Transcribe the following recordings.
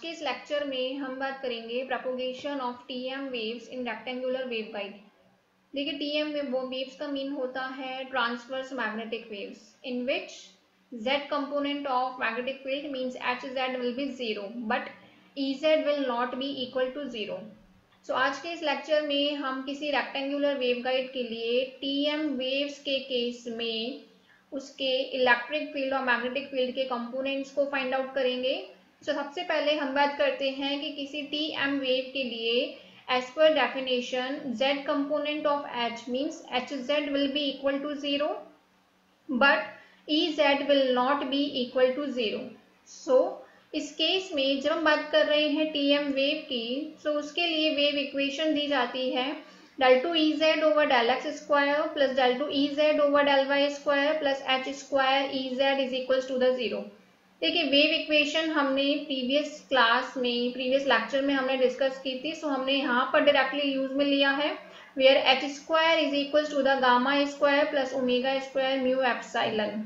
के इस लेक्चर में हम बात करेंगे propagation of TM waves in rectangular waveguide. देखिए टीएम वेव्स का मीन होता है transverse magnetic waves in which z component of magnetic field means hz will be 0 but ez will not be equal to 0। सो आज के इस lecture में हम किसी रेक्टेंगुलर वेवगाइड के लिए टीएम वेव्स के केस में उसके इलेक्ट्रिक फील्ड और मैग्नेटिक फील्ड के कंपोनेंट्स को फाइंड आउट करेंगे। तो सबसे पहले हम बात करते हैं कि किसी टीएम वेव के लिए एज पर definition z component of h means hz will be equal to 0 but ez will not be equal to 0। So इस केस में जब हम बात कर रहे हैं टीएम वेव की, तो उसके लिए वेव इक्वेशन दी जाती है del 2 ez over del x square plus del 2 ez over del y square plus h square ez is equals to the 0। देखिए वेव इक्वेशन हमने प्रीवियस लेक्चर में हमने डिस्कस की थी, सो हमने यहाँ पर डायरेक्टली यूज में लिया है where h square is equals to the gamma square plus omega square mu epsilon.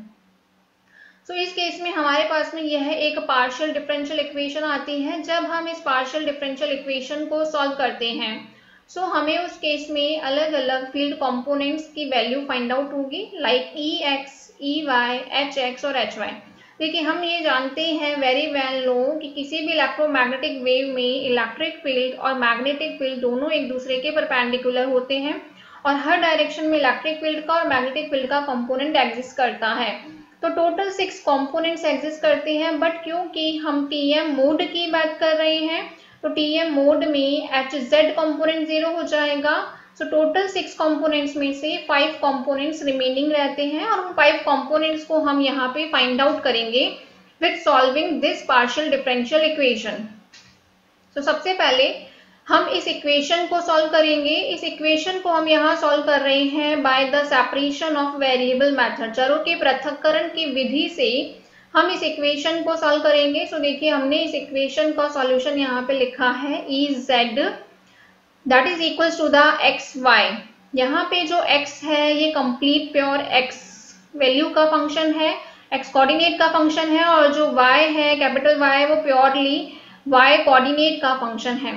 So इस केस में हमारे पास में यह एक पार्शियल डिफरेंशियल इक्वेशन आती है। जब हम इस पार्शियल डिफरेंशियल इक्वेशन को सॉल्व करते हैं सो हमें उस केस में अलग अलग फील्ड कंपोनेंट्स की वैल्यू फाइंड आउट होगी लाइक Ex, Ey, Hx और Hy। देखिए हम ये जानते हैं वेरी वेल नो कि किसी भी इलेक्ट्रोमैग्नेटिक वेव में इलेक्ट्रिक फील्ड और मैग्नेटिक फील्ड दोनों एक दूसरे के परपेंडिकुलर होते हैं और हर डायरेक्शन में इलेक्ट्रिक फील्ड का और मैग्नेटिक फील्ड का कंपोनेंट एग्जिस्ट करता है। तो टोटल 6 कंपोनेंट्स एग्जिस्ट करते हैं, बट क्योंकि हम टीएम मोड की बात कर रहे हैं तो टीएम मोड में hz कंपोनेंट 0 हो जाएगा। सो टोटल 6 कंपोनेंट्स में से 5 कंपोनेंट्स रिमेनिंग रहते हैं और उन 5 कंपोनेंट्स को हम यहाँ पे फाइंड आउट करेंगे with solving this partial differential equation. तो सबसे पहले हम इस इक्वेशन को सॉल्व करेंगे। इस इक्वेशन को हम यहाँ सॉल्व कर रहे हैं by the separation of variable method, चरों के पृथक्करण की विधि से हम इस इक्वेशन को सॉल्व करेंगे। सो देखिए हमने इस इक्वेशन का सॉल्यूशन यहाँ पे लिखा है Ez that is equals to the xy। यहाँ पे जो x है ये कंप्लीट प्योर x वैल्यू का फंक्शन है, x कोऑर्डिनेट का फंक्शन है, और जो y है कैपिटल Y वो प्योरली y कोऑर्डिनेट का फंक्शन है,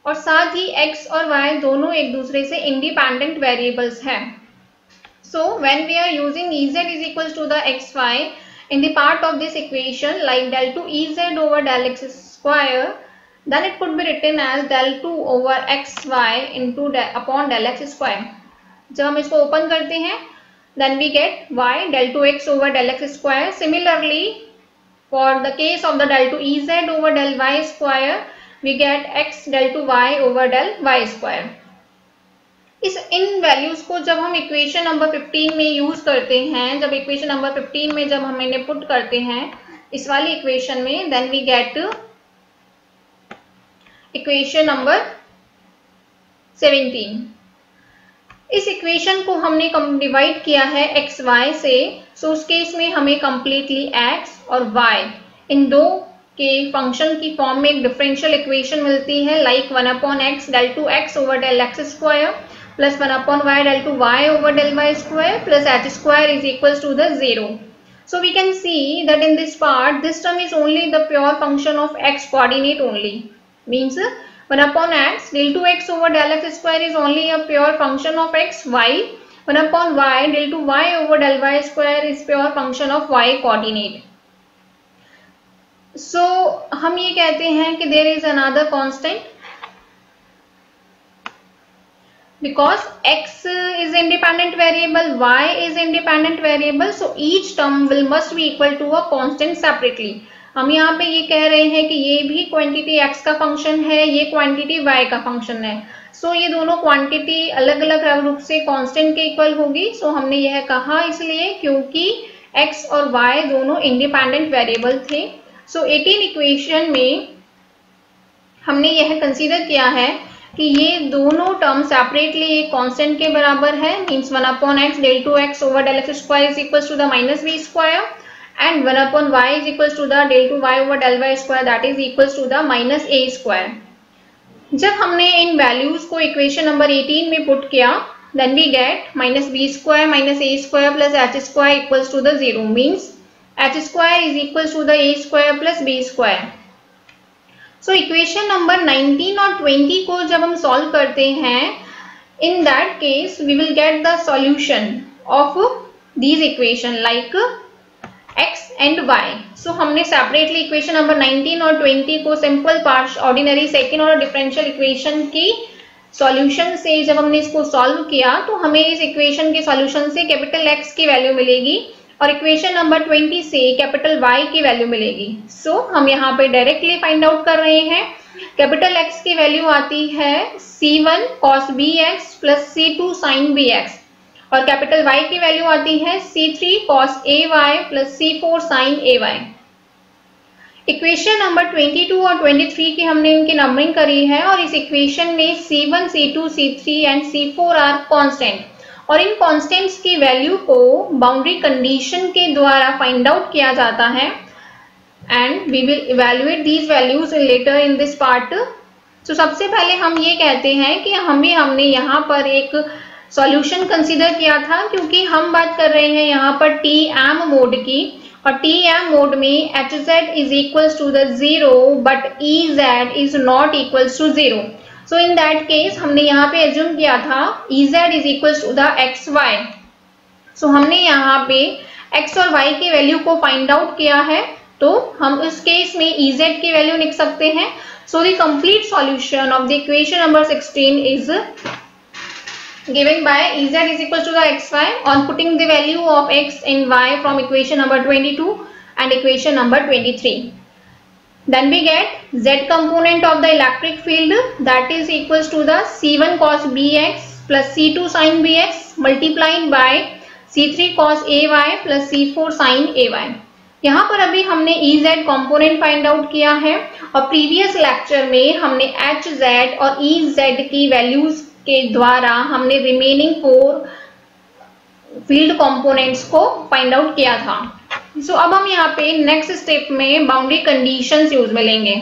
और साथ ही x और y दोनों एक दूसरे से इंडिपेंडेंट वेरिएबल्स हैं। So when we are using Ez is equals to the xy in the part of this equation like del 2 Ez over del x square, then it could be written as del 2 over xy into upon del x square। जब हम इसको open करते हैं then we get y del 2x over del x square। Similarly for the case of the del 2 Ez over del y square we get x del 2 y over del y square। In values को जब हम equation number 15 में use करते हैं, जब equation number 15 में जब हम इन्हें पुट करते हैं इस वाली इक्वेशन में, then we get equation number 17। इस इक्वेशन को हमने डिवाइड किया है एक्स वाई से, सो उस केस में हमें कंप्लीटली एक्स और वाई इन दो के फंक्शन की फॉर्म में एक डिफरेंशियल इक्वेशन मिलती है like 1/x del 2x over del x square plus 1/y del 2y over del y square plus h square is equals to the 0। So we can see that in this part this term is only the pure function of x coordinate only, means 1/x del 2x over del x square is only a pure function of x y, 1/y del 2y over del y square is pure function of y coordinate। So हम ये कहते हैं कि there is another constant because x is independent variable, y is independent variable, so each term must be equal to a constant separately। हम यहाँ पे ये कह रहे हैं कि ये भी क्वांटिटी x का फंक्शन है, ये क्वांटिटी y का फंक्शन है, सो ये दोनों क्वांटिटी अलग अलग रूप से कांस्टेंट के इक्वल होगी। सो हमने यह कहा इसलिए क्योंकि x और y दोनों इंडिपेंडेंट वेरिएबल थे। सो 18 इक्वेशन में हमने यह कंसीडर किया है कि ये दोनों टर्म सेपरेटली एक कांस्टेंट के बराबर है, means 1/x del 2x over del x square is equals to the minus b square and 1/y is equals to the del 2y over del y square that is equals to the minus a square। जब हमने इन values को equation number 18 में put किया then we get minus b square minus a square plus h square equals to the 0, means h square is equals to the a square plus b square। So equation number 19 और 20 को जब हम solve करते हैं, in that case we will get the solution of these equation like x and y. So हमने separately equation number 19 और 20 को simple part ordinary second order differential equation की सॉल्यूशन से जब हमने इसको सॉल्व किया तो हमें इस इक्वेशन के सॉल्यूशन से कैपिटल X की वैल्यू मिलेगी और इक्वेशन नंबर 20 से कैपिटल Y की वैल्यू मिलेगी. सो हम यहाँ पे डायरेक्टली फाइंड आउट कर रहे हैं. कैपिटल X की वैल्यू आती है C1 cos bx plus C2 sin bx और कैपिटल Y की वैल्यू आती है C3 cos ay plus C4 sin ay. Equation number 22 और 23 की हमने इनकी नंबरिंग करी है और इस इक्वेशन में C1, C2, C3 and C4 are constant और इन कांस्टेंट्स की वैल्यू को बाउंड्री कंडीशन के द्वारा फाइंड आउट किया जाता है and we will evaluate these values later in this part. तो सबसे पहले हम ये कहते हैं कि हमने यहाँ पर एक सॉल्यूशन कंसीडर किया था क्योंकि हम बात कर रहे हैं यहाँ पर TM मोड की और TM मोड में HZ is equals to the 0 but EZ is not equals to 0. So in that case हमने यहाँ पे एज्यूम किया था EZ is equals to the XY. So हमने यहाँ पे X और Y की वैल्यू को फाइंड आउट किया है तो हम इस केस में EZ की वैल्यू लिख सकते हैं. So the complete solution of the equation number 16 is given by Ez is equals to the xy on putting the value of x and y from equation number 22 and equation number 23. Then we get z component of the electric field that is equals to the C1 cos bx plus C2 sin bx multiplied by C3 cos ay plus C4 sin ay. यहाँ पर अभी हमने Ez component find out किया है और previous lecture में हमने Hz और Ez की वैल्यूज के द्वारा हमने रिमेनिंग 4 फील्ड कंपोनेंट्स को फाइंड आउट किया था. सो अब हम यहाँ पे नेक्स्ट स्टेप में बाउंड्री कंडीशंस यूज में लेंगे.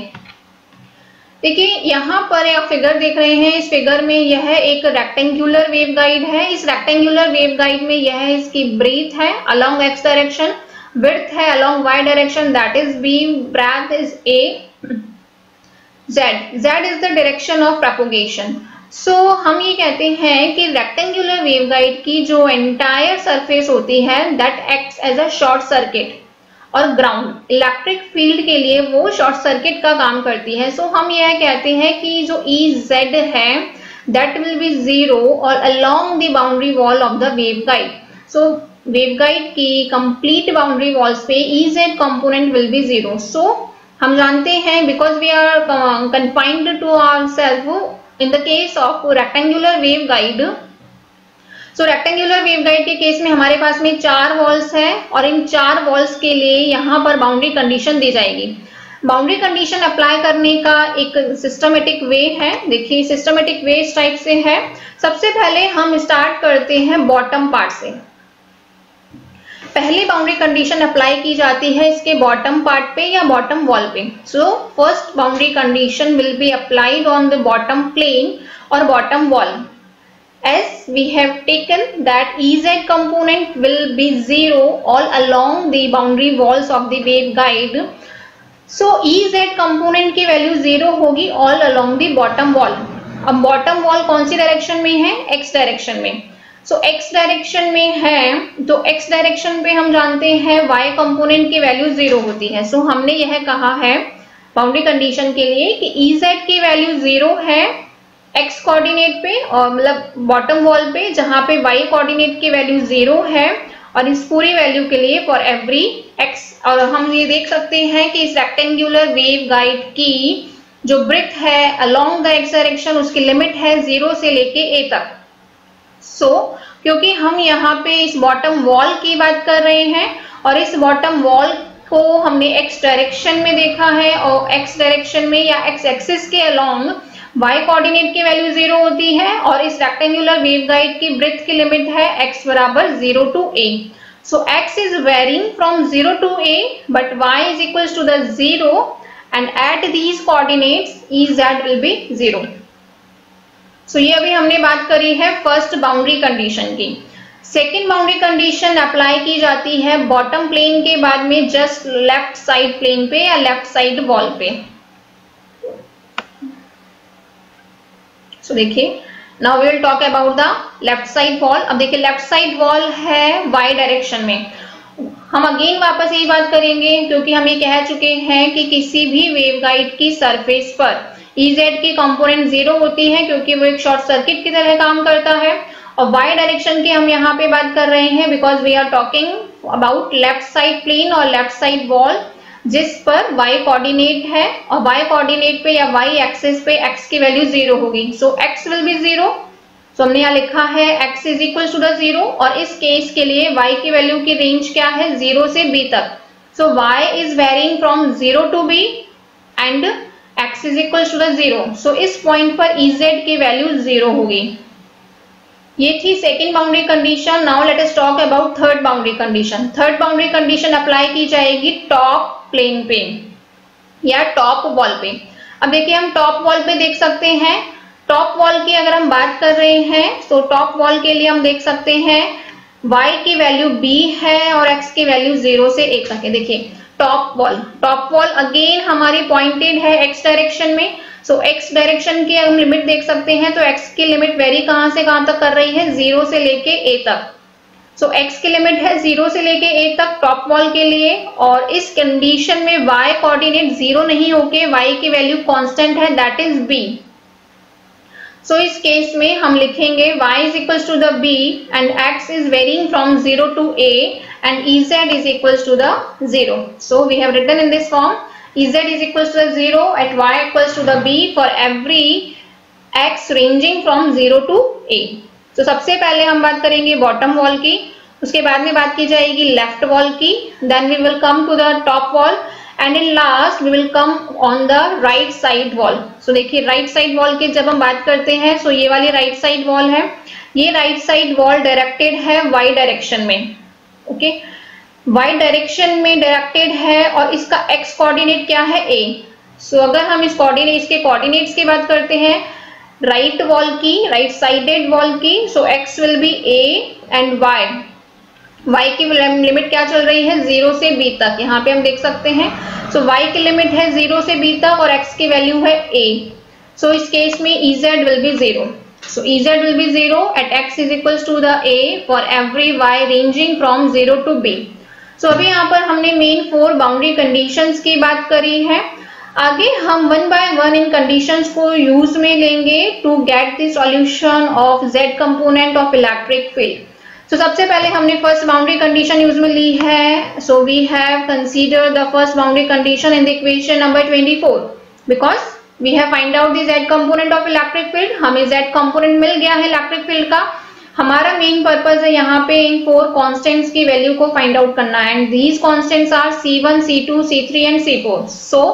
देखिए यहाँ पर आप फिगर देख रहे हैं. इस फिगर में यह एक रेक्टेंगुलर वेवगाइड है. इस रेक्टेंगुलर वेवगाइड में यह इसकी ब्रेथ है अलोंग x डायरेक्शन, विड्थ है along y direction that is b, breadth is a, z is the direction of propagation. So हम ये कहते हैं कि रेक्टेंगुलर वेवगाइड की जो एंटायर सरफेस होती है that acts as a short circuit और ग्राउंड इलेक्ट्रिक फील्ड के लिए वो शॉर्ट सर्किट का काम करती है. सो हम यह कहते हैं कि जो EZ है दैट विल बी 0 और along the boundary wall of the waveguide. So waveguide की कंप्लीट बाउंड्री वॉल्स पे EZ component will be 0. So हम जानते हैं because we are confined to ourselves in the case of rectangular waveguide. So rectangular waveguide के case में हमारे पास में 4 वॉल्स है और इन 4 वॉल्स के लिए यहाँ पर बाउंड्री कंडीशन दी जाएगी. बाउंड्री कंडीशन अप्लाई करने का एक सिस्टमेटिक वे है. देखिए सिस्टमेटिक वे इस टाइप से है. सबसे पहले हम स्टार्ट करते हैं बॉटम पार्ट से. पहली बाउंड्री कंडीशन अप्लाई की जाती है इसके बॉटम पार्ट पे या बॉटम वॉल पे. So first boundary condition will be applied on the bottom plane और bottom wall as we have taken that Ez component will be 0 all along the boundary walls of the waveguide. So Ez component की value 0 होगी all along the bottom wall. अब bottom wall कौन सी direction में है? x direction में. सो x direction में है तो x डायरेक्शन पे हम जानते हैं y कंपोनेंट की वैल्यू 0 होती है. सो हमने यह कहा है बाउंड्री कंडीशन के लिए कि Ez की वैल्यू 0 है x कोऑर्डिनेट पे और मतलब बॉटम वॉल पे, जहां पे y कोऑर्डिनेट की वैल्यू 0 है और इस पूरी वैल्यू के लिए फॉर एवरी x. और हम ये देख सकते हैं कि इस रेक्टेंगुलर वेव गाइड की जो ब्रेथ है अलोंग द x डायरेक्शन उसकी लिमिट है 0 से लेके a तक. क्योंकि हम यहाँ पे इस बॉटम वॉल की बात कर रहे हैं और इस बॉटम वॉल को हमने x डायरेक्शन में देखा है और x डायरेक्शन में या x एक्सिस के अलोंग y कोऑर्डिनेट की वैल्यू 0 होती है और इस रेक्टेंगुलर वेवगाइड की ब्रेथ की लिमिट है x बराबर 0 to a. So x is varying from 0 to a but y is equals to the 0 and at these coordinates Ez will be 0. सो ये अभी हमने बात करी है फर्स्ट बाउंड्री कंडीशन की. सेकेंड बाउंड्री कंडीशन अप्लाई की जाती है बॉटम प्लेन के बाद में जस्ट लेफ्ट साइड प्लेन पे या लेफ्ट साइड वॉल पे. सो देखिए now we will talk about the left side wall. अब देखिए लेफ्ट साइड वॉल है y डायरेक्शन में। हम अगेन वापस यही बात करेंगे क्योंकि हम ये कह चुके हैं कि किसी भी वेवगाइड की सरफेस पर Ez की कंपोनेंट 0 होती है क्योंकि वो एक शॉर्ट सर्किट की तरह काम करता है। और y डायरेक्शन की हम यहाँ पे बात कर रहे हैं because we are talking about left side plane और लेफ्ट साइड वॉल जिस पर y कोऑर्डिनेट है और y कोऑर्डिनेट पे या y एक्सिस पे x की वैल्यू 0 होगी। So x will be 0। So हमने यहाँ लिखा है x is equal to the 0 और इस केस के लिए y की वैल्यू की रेंज क्या है 0 से b तक। So y is varying from 0 to b and x is equal to the 0। So इस पॉइंट पर Ez की वैल्यू 0 होगी। ये थी second boundary condition. Now let us talk about third boundary condition. Third boundary condition apply की जाएगी top plane पे या टॉप वॉल पे। अब देखिए हम टॉप वॉल पे देख सकते हैं। टॉप वॉल की अगर हम बात कर रहे हैं तो टॉप वॉल के लिए हम देख सकते हैं y की वैल्यू b है और x की वैल्यू 0 से 1 तक है। देखिए टॉप वॉल अगेन हमारी पॉइंटेड है x डायरेक्शन में। सो x डायरेक्शन की हम लिमिट देख सकते हैं तो x की लिमिट वेरी कहां से कहां तक कर रही है 0 से लेके a तक। सो x की लिमिट है 0 से लेके a तक टॉप वॉल के लिए और इस कंडीशन में y कोऑर्डिनेट 0 नहीं होके y की वैल्यू कांस्टेंट है दैट इज b। सो इस केस में हम लिखेंगे y is equals to the b and x is varying from 0 to a and Ez is equals to the 0. So we have written in this form Ez is equals to the 0 at y equals to the b for every x ranging from 0 to a. तो सबसे पहले हम बात करेंगे bottom wall की, उसके बाद में बात की जाएगी लेफ्ट वॉल की, then we will come to the top wall and in last we will come on the right side wall. So देखिए राइट साइड वॉल की जब हम बात करते हैं सो ये वाली राइट साइड वॉल है। ये राइट साइड वॉल डायरेक्टेड है y डायरेक्शन में। ओके y डायरेक्शन में डायरेक्टेड है और इसका x कोऑर्डिनेट क्या है a। सो अगर हम इसके कोऑर्डिनेट्स की बात करते हैं राइट वॉल की, राइट साइडेड वॉल की, सो x will B a and y की लिमिट क्या चल रही है 0 से b तक। यहाँ पे हम देख सकते हैं सो y की लिमिट है 0 से b तक और x की वैल्यू है a। सो इस केस में Ez will be 0। So Ez will be 0 at x is equals to the a for every y ranging from 0 to b। So अभी यहाँ पर हमने मेन 4 बाउंड्री कंडीशंस की बात करी है। आगे हम वन बाय वन इन कंडीशंस को यूज में लेंगे to get the solution of z component of electric field. तो सबसे पहले हमने फर्स्ट बाउंड्री कंडीशन यूज में ली है। So we have consider the first boundary condition in the equation number 24 because we have find out the z component of electric field. हमें z component मिल गया है इलेक्ट्रिक फील्ड का। हमारा main purpose है यहाँ पे इन 4 कांस्टेंट्स की वैल्यू को फाइंड आउट करना है and these constants are C1, C2, C3 and C4। So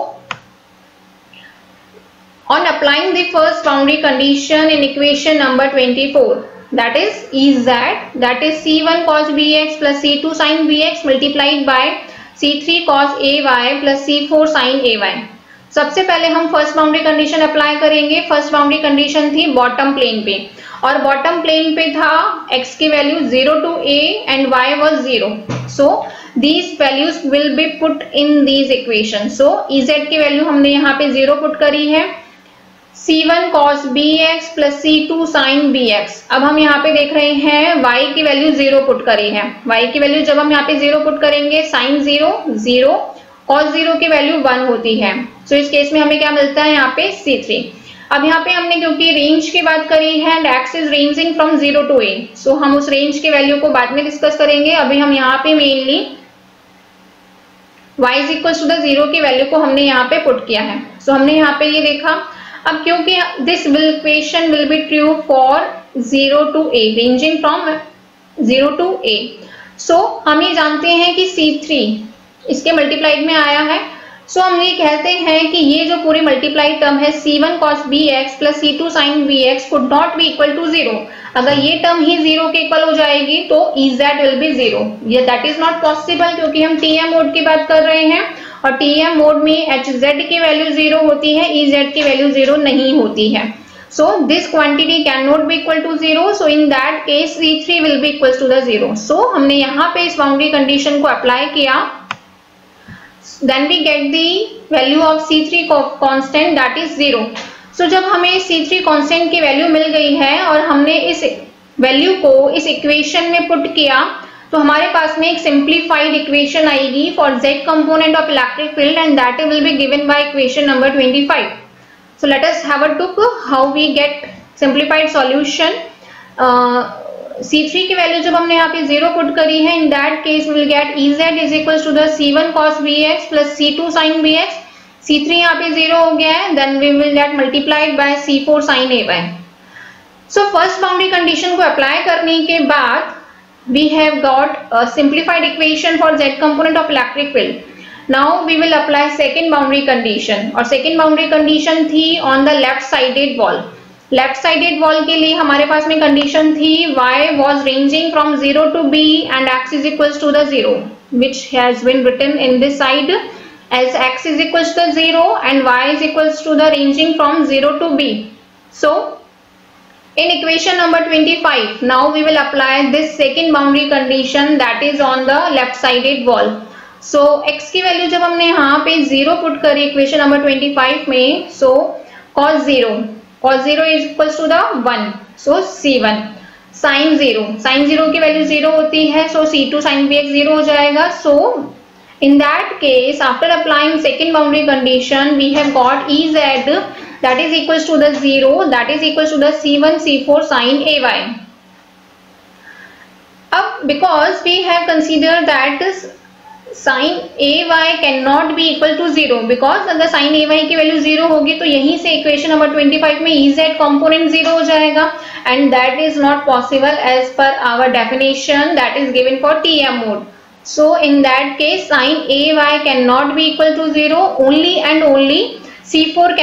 on applying the first boundary condition in equation number 24, that is Ez, that is C1 cos Bx plus C2 sin Bx multiplied by C3 cos Ay plus C4 sin Ay। सबसे पहले हम first boundary condition apply करेंगे। First boundary condition थी bottom plane पे और bottom plane पे था x की value 0 to a and y was 0. So these values will be put in these equations. So Ez की वैल्यू हमने यहाँ पे 0 पुट करी है, C1 cos Bx plus C2 sin Bx। अब हम यहाँ पे देख रहे हैं y की वैल्यू 0 पुट करी है। y की वैल्यू जब हम यहाँ पे 0 पुट करेंगे sin 0 0, cos 0 की वैल्यू 1 होती है। सो इस केस में हमें क्या मिलता है यहाँ पे C3। अब यहाँ पे हमने क्योंकि रेंज की बात करी है and x is ranging from 0 to a, सो हम उस रेंज की वैल्यू को बाद में डिस्कस करेंगे। अभी हम यहाँ पे mainly y is equal to the 0 की वैल्यू को हमने यहाँ पे पुट किया है। सो हमने यहाँ पे ये देखा। अब क्योंकि this equation will be true for 0 to a, ranging from 0 to a। सो हम ये जानते हैं कि C3 इसके मल्टीप्लाइड में आया है। सो हम ये कहते हैं कि ये जो पूरी मल्टीप्लाइड टर्म है C1 cos Bx plus C2 sin Bx could not be equal to 0। अगर ये टर्म ही 0 के इक्वल हो जाएगी तो Ez will be 0। ये दैट इज नॉट पॉसिबल क्योंकि हम TM मोड की बात कर रहे हैं और TM मोड में Hz की वैल्यू 0 होती है, Ez की वैल्यू 0 नहीं होती है। So this quantity cannot be equal to 0. So in that case C3 will be equal to the 0. So हमने यहाँ पे इस बाउंड्री कंडीशन को अप्लाई किया। Then we get the value of C3 constant that is 0. सो जब हमें C3 constant की value मिल गई है और हमने इस वैल्यू को इस इक्वेशन में पुट किया, तो हमारे पास में एक सिंप्लीफाइड इक्वेशन आएगी for Z component of electric field and that will be given by equation number 25. So let us have a look how we get simplified solution. C3 की वैल्यू जब हमने यहाँ पे 0 पुट करी है, in that case we will get Ez is equals to the C1 cos Bx plus C2 sin Bx. C3 यहाँ पे 0 हो गया है, then we will get multiplied by C4 sin Ay. So first boundary condition को apply करने के बाद we have got a simplified equation for Z component of electric field. Now we will apply second boundary condition, और second boundary condition थी on the left sided wall. Left sided wall के लिए हमारे पास में condition थी y was ranging from 0 to b and x is equals to the 0, which has been written in this side as x is equals to 0 and y is equals to the ranging from 0 to b. So in equation number 25, now we will apply this second boundary condition that is on the left sided wall. So x की value जब हमने यहाँ पे 0 put करी equation number 25 में, so cos 0 is equals to the 1, so C1. sin 0 की value 0 होती है, so C2 sin Bx 0 हो जाएगा. So in that case, after applying second boundary condition, we have got Ez that is equals to the 0, that is equals to the C1 C4 sin Ay. अब because we have considered that sin Ay cannot be equal to 0, because अगर sin Ay की value 0 होगी तो यहीं से equation number 25 में Ez component 0 हो जाएगा, and that is not possible as per our definition that is given for TM mode. So in that case sin Ay cannot be equal to 0, only and only C4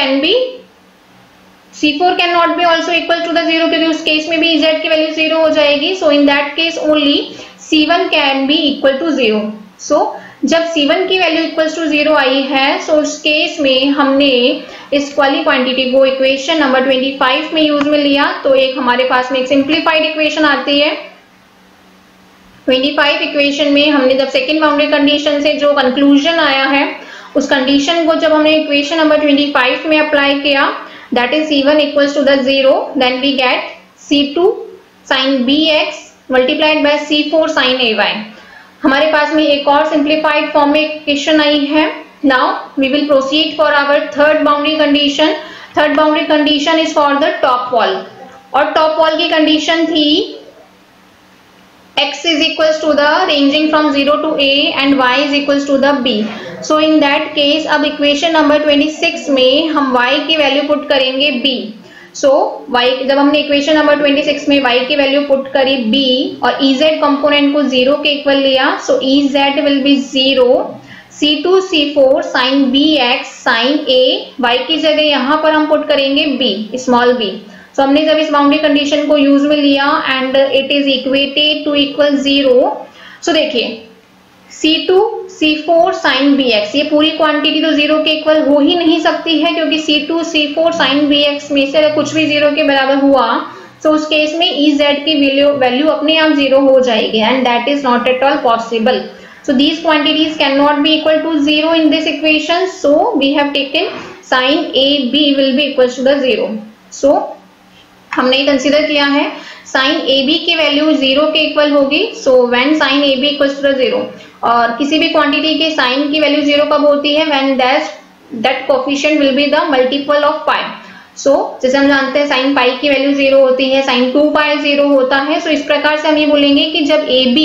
cannot be also equal to the 0, क्योंकि उस case में भी Z की value 0 हो जाएगी. So in that case only C1 can be equal to 0. So जब C1 की value equals to 0 आई है, so उस केस में हमने इस वाली क्वांटिटी को इक्वेशन नंबर 25 में यूज में लिया, तो एक हमारे पास में एक सिंप्लीफाइड इक्वेशन आती है. 25 इक्वेशन में हमने जब सेकेंड बाउंड्री कंडीशन से जो कंक्लूजन आया है, उस कंडीशन को जब हमने इक्वेशन नंबर 25 में अप्लाई किया, that is C1 equals to the 0, then we get C2 sin Bx multiplied by C4 sin Ay. हमारे पास में एक और सिंप्लीफाइड फॉर्म में इक्वेशन आई है. Now we will proceed for our third boundary condition. Third boundary condition is for the top wall, और top wall की कंडीशन थी x is equals to the ranging from 0 to a and y is equals to the b. So in that case अब equation number 26 में हम y की value put करेंगे b. So y जब हमने equation number 26 में y की value put करी b और Ez कंपोनेंट को 0 के इक्वल लिया, so Ez will be 0, C2 C4 sin Bx sin a, y की जगह यहाँ पर हम पुट करेंगे b, स्मॉल b. So हमने जब इस बाउंड्री कंडीशन को यूज में लिया and it is equated to equal 0. So देखिए C2 C4 sin Bx, ये पूरी क्वांटिटी तो 0 के इक्वल हो ही नहीं सकती है, क्योंकि C2 C4 sin Bx में से अगर कुछ भी 0 के बराबर हुआ, तो उस केस में Ez की वैल्यू अपने आप 0 हो जाएगी, and that is not at all possible. So these quantities cannot be equal to 0 in this equation, so we have taken sin AB will be equal to the 0. So हमने consider किया है sin AB की value 0 के equal होगी. So when sin AB equals to 0, और किसी भी quantity के sin की वैल्यू 0 कब होती है, when that coefficient will be the multiple of pi. So जैसे हम जानते हैं sin पाई की वैल्यू 0 होती है, sin 2 पाई 0 होता है. सो इस प्रकार से हम ये बोलेंगे कि जब AB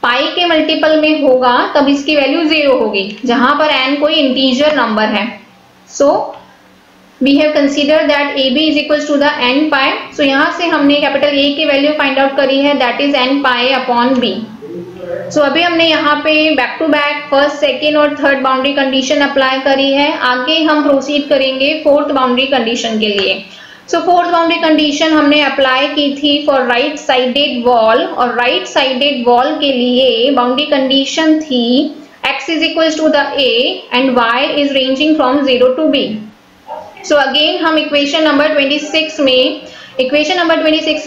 पाई के मल्टीपल में होगा तब इसकी वैल्यू 0 होगी, जहां पर n कोई इंटीजर नंबर है. सो we have considered that AB is equals to the n pi. so यहाँ से हमने कैपिटल A की वैल्यू फाइंड आउट करी है, that is n pi upon B. so अभी हमने यहाँ पे back to back first second और थर्ड बाउंड्री कंडीशन अप्लाई करी है. आगे हम प्रोसीड करेंगे फोर्थ बाउंड्री कंडीशन के लिए. सो फोर्थ बाउंड्री कंडीशन हमने अप्लाई की थी फॉर राइट साइडेड वॉल, और राइट साइडेड वॉल के लिए बाउंड्री कंडीशन थी x is equals to the a and y is ranging from 0 to b. So again हम इक्वेशन नंबर 26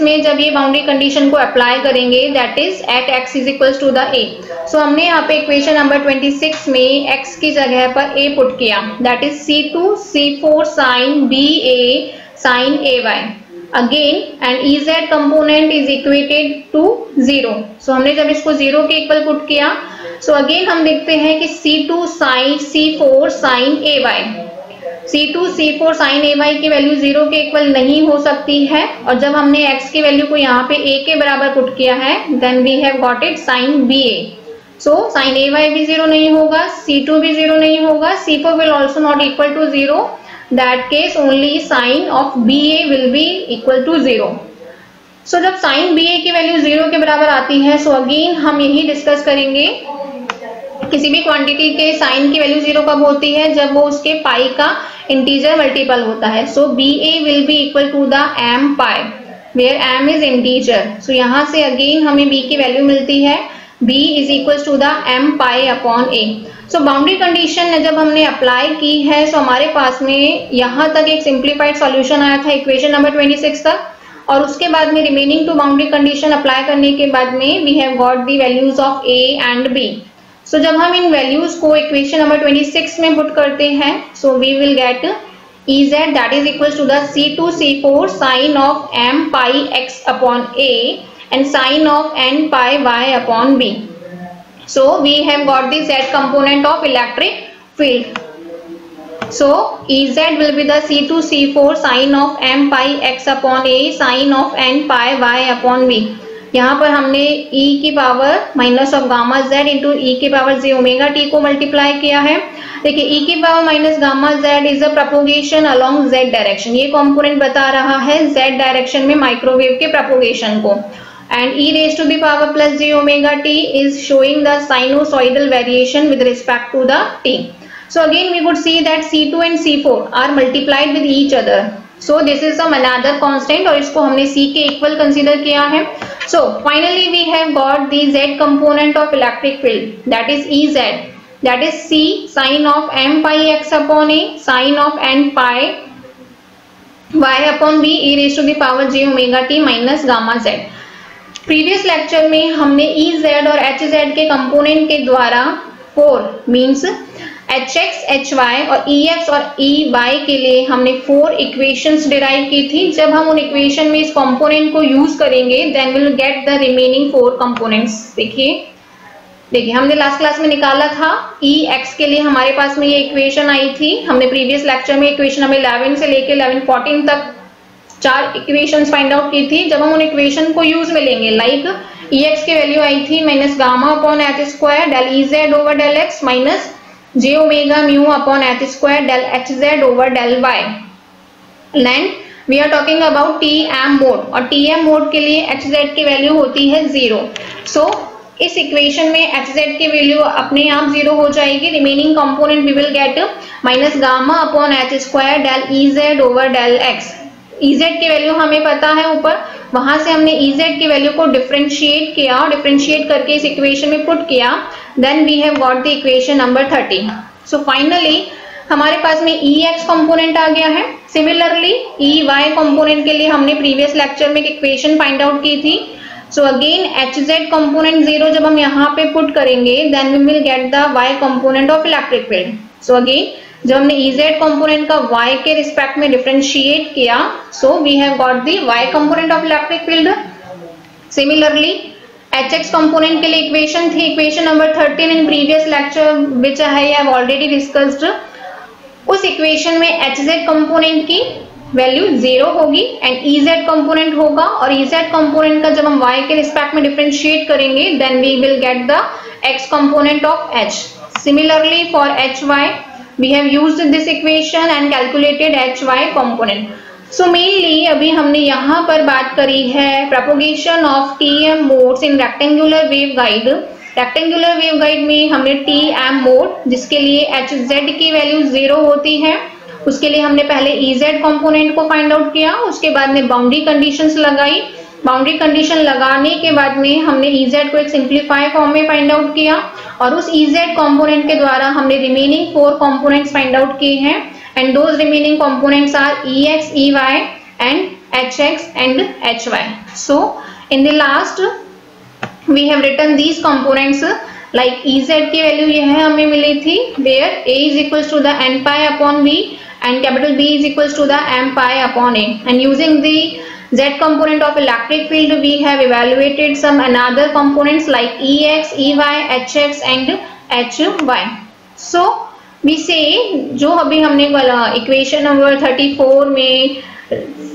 में जब ये बाउंड्री कंडीशन को अप्लाई करेंगे, that is at x is equals to the a। So हमने यहाँ पे इक्वेशन नंबर 26 में x की जगह पर a पुट किया, that is c2 c4 sin ba sin ay again, and ez component is equated to 0। So हमने जब इसको 0 के इक्वल पुट किया, सो अगेन हम देखते हैं कि c2 sin c4 sin ay, c2 c4 sin ay की वैल्यू 0 के इक्वल नहीं हो सकती है, और जब हमने x की वैल्यू को यहाँ पे a के बराबर पुट किया है, then we have got it sin ba। So sin ay भी 0 नहीं होगा, c2 भी 0 नहीं होगा, c4 will also not equal to 0, that case only sin of ba will be equal to 0। सो जब sin ba की वैल्यू 0 के बराबर आती है, सो अगेन हम यही डिस्कस करेंगे किसी भी क्वांटिटी के साइन की वैल्यू 0 कब होती है, जब वो उसके पाई का इंटीजर मल्टीपल होता है। So ba will be equal to the m pi where m is integer. So यहाँ से अगेन हमें b की वैल्यू मिलती है, b is equal to the m pi upon a। So boundary condition जब हमने अप्लाई की है, सो हमारे पास में यहाँ तक एक सिंप्लीफाइड सॉल्यूशन आया था इक्वेशन नंबर 26 तक, और उसके बाद में remaining two boundary condition apply करने के बाद में we have got the values of a and b। So जब हम इन वैल्यूज को इक्वेशन नंबर 26 में पुट करते हैं, so we will get Ez that is equal to the c2 c4 sin of m pi x upon a and sin of n pi y upon b। So we have got the z component of electric field. So Ez will be the c2 c4 sin of m pi x upon a sin of n pi y upon b। यहाँ पर हमने e की power minus of gamma z into e की power j omega t को multiply किया है। देखिए e की power minus gamma z is a propagation along z direction, ये कंपोनेंट बता रहा है z डायरेक्शन में माइक्रोवेव के प्रोपोगेशन को, and e raise to the power plus j omega t is showing the sinusoidal variation with respect to the t। So again we would see that c2 and c4 are multiplied with each other. So this is some another constant, और इसको हमने c के equal consider किया है। So finally we have got the z component of electric field, that is Ez, that is c sin of m pi x upon a sin of n pi y upon b e raised to the power j omega t minus gamma z। Previous lecture में हमने Ez और Hz के component के द्वारा 4 means Hx, Hy और Ex और Ey के लिए हमने 4 इक्वेशंस डिराइव की थी। जब हम उन इक्वेशन में इस कंपोनेंट को यूज करेंगे, then will get the remaining 4 components. देखिए हमने लास्ट क्लास में निकाला था Ex के लिए हमारे पास में ये इक्वेशन आई थी। हमने प्रीवियस लेक्चर में इक्वेशन नंबर 11 से लेके 11-14 तक 4 इक्वेशंस फाइंड आउट की थी। जब हम उन इक्वेशन को यूज में लेंगे, लाइक Ex की वैल्यू आई थी minus gamma upon H square del Ez over del x minus j omega mu upon H square del hz over del y। And we are talking about TM mode, और TM mode के लिए hz की value होती है 0। So इस equation में hz की value अपने आप 0 हो जाएगी। Remaining component we will get minus gamma upon H square del Ez over del x। Ez की वैल्यू हमें पता है ऊपर, वहां से हमने Ez की वैल्यू को डिफरेंशिएट किया, और डिफरेंशिएट करके इस इक्वेशन में पुट किया, then we have got the equation number 30। So finally हमारे पास में Ex कंपोनेंट आ गया है। सिमिलरली Ey कंपोनेंट के लिए हमने प्रीवियस लेक्चर में एक इक्वेशन फाइंड आउट की थी। सो अगेन Hz कंपोनेंट 0 जब हम यहाँ पे पुट करेंगे, then we will get the y component of electric field. So again जब हमने Ez कंपोनेंट का y के रिस्पेक्ट में डिफरेंशिएट किया, so we have got the y component of electric field. Similarly Hx component के लिए equation थी equation number 13 in previous lecture which I have already discussed. उस इक्वेशन में Hz कंपोनेंट की वैल्यू 0 होगी एंड Ez कंपोनेंट होगा, और Ez कंपोनेंट का जब हम y के रिस्पेक्ट में डिफरेंशिएट करेंगे, then we will get the x component of h। Similarly for Hy we have used this equation and calculated Hy component। So mainly अभी हमने यहाँ पर बात करी है propagation of TM modes in rectangular waveguide। Rectangular waveguide में हमने TM mode, जिसके लिए Hz की वैल्यू 0 होती है, उसके लिए हमने पहले Ez कंपोनेंट को फाइंड आउट किया, उसके बाद में बाउंड्री कंडीशंस लगाई। बाउंड्री कंडीशन लगाने के बाद में हमने Ez को एक सिंप्लीफाई फॉर्म में फाइंड आउट किया, और उस Ez कंपोनेंट के द्वारा हमने रिमेनिंग 4 कंपोनेंट्स फाइंड आउट किए हैं। and those remaining components are Ex, Ey and Hx and Hy. So in the last we have written these components like Ez की वैल्यू यह हमें मिली थी where A is equals to the n pi upon B and capital B is equals to the m pi upon A, and using the Z component of electric field we have evaluated some another components like Ex, Ey, Hx and Hy. So we say जो अभी हमने equation number 34 में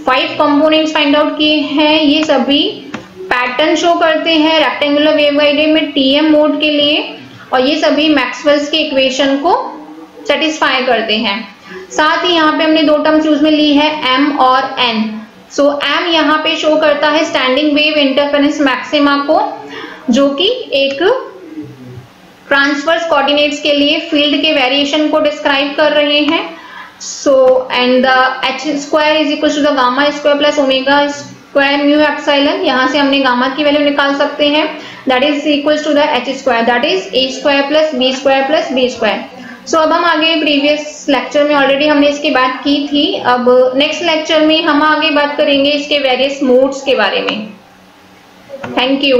5 components find out किए हैं, ये सभी pattern show करते हैं रेक्टेंगुलर वेवगाइड में टीएम मोड के लिए, और ये सभी मैक्सवेल्स के इक्वेशन को सेटिस्फाई करते हैं। साथ ही यहाँ पे हमने दो टर्म्स यूज में ली है m और n। सो m यहाँ पे शो करता है स्टैंडिंग वेव इंटरफेरेंस मैक्सिमा को, जो कि एक ट्रांसवर्स कोऑर्डिनेट्स के लिए फील्ड के वेरिएशन को डिस्क्राइब कर रहे हैं। So and the h square is equal to the gamma square plus omega square mu epsilon, यहाँ से हमने गामा की वैल्यू निकाल सकते हैं, that is equal to the h square, that is a square plus b square plus b square. So अब हम आगे प्रीवियस लेक्चर में ऑलरेडी हमने इसकी बात की थी, अब नेक्स्ट लेक्चर में हम आगे बात करेंगे इसके वेरियस मोड्स के बारे में। Thank you.